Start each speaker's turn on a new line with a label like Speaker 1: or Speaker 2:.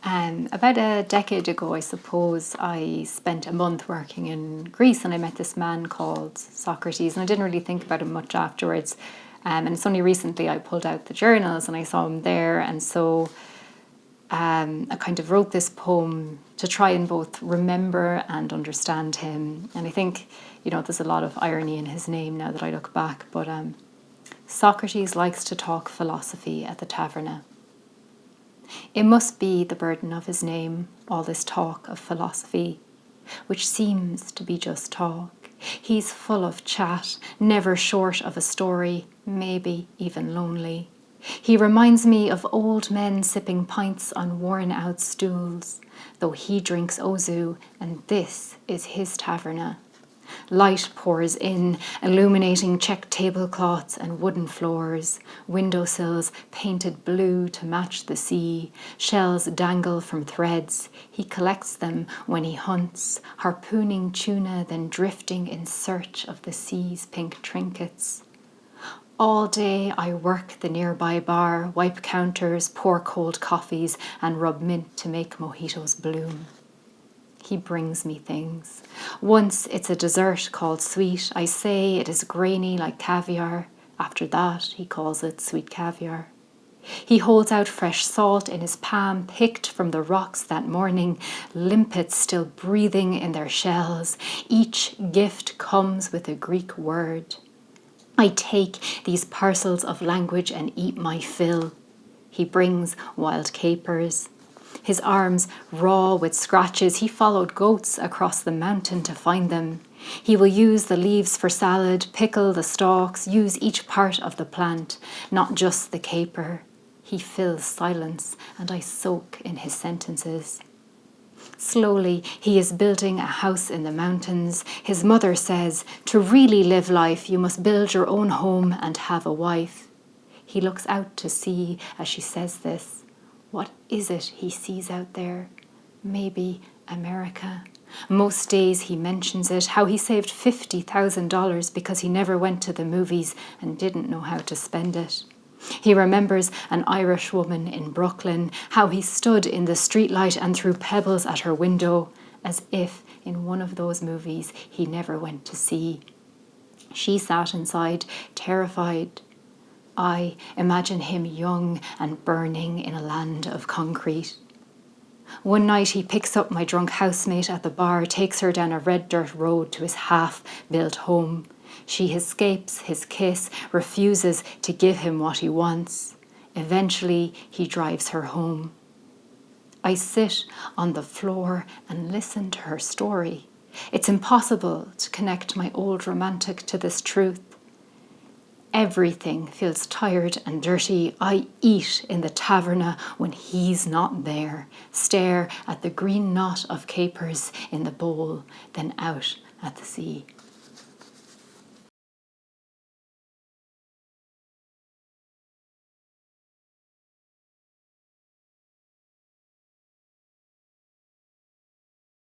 Speaker 1: About a decade ago, I suppose, I spent a month working in Greece and I met this man called Socrates, and I didn't really think about him much afterwards. And it's only recently I pulled out the journals and I saw him there, and so I kind of wrote this poem to try and both remember and understand him. And I think, there's a lot of irony in his name now that I look back, but Socrates likes to talk philosophy at the taverna. It must be the burden of his name, all this talk of philosophy, which seems to be just talk. He's full of chat, never short of a story, maybe even lonely. He reminds me of old men sipping pints on worn-out stools, though he drinks ouzo, and this is his taverna. Light pours in, illuminating check tablecloths and wooden floors, windowsills painted blue to match the sea, shells dangle from threads. He collects them when he hunts, harpooning tuna, then drifting in search of the sea's pink trinkets. All day I work the nearby bar, wipe counters, pour cold coffees, and rub mint to make mojitos bloom. He brings me things. Once it's a dessert called sweet. I say it is grainy like caviar. After that, he calls it sweet caviar. He holds out fresh salt in his palm, picked from the rocks that morning, limpets still breathing in their shells. Each gift comes with a Greek word. I take these parcels of language and eat my fill. He brings wild capers. His arms raw with scratches, he followed goats across the mountain to find them. He will use the leaves for salad, pickle the stalks, use each part of the plant, not just the caper. He fills silence, and I soak in his sentences. Slowly, he is building a house in the mountains. His mother says, to really live life, you must build your own home and have a wife. He looks out to sea as she says this. What is it he sees out there? Maybe America. Most days he mentions it, how he saved $50,000 because he never went to the movies and didn't know how to spend it. He remembers an Irish woman in Brooklyn, how he stood in the streetlight and threw pebbles at her window, as if in one of those movies he never went to see. She sat inside, terrified. I imagine him young and burning in a land of concrete. One night he picks up my drunk housemate at the bar, takes her down a red dirt road to his half-built home. She escapes his kiss, refuses to give him what he wants. Eventually, he drives her home. I sit on the floor and listen to her story. It's impossible to connect my old romantic to this truth. Everything feels tired and dirty. I eat in the taverna when he's not there, stare at the green knot of capers in the bowl, then out at the sea.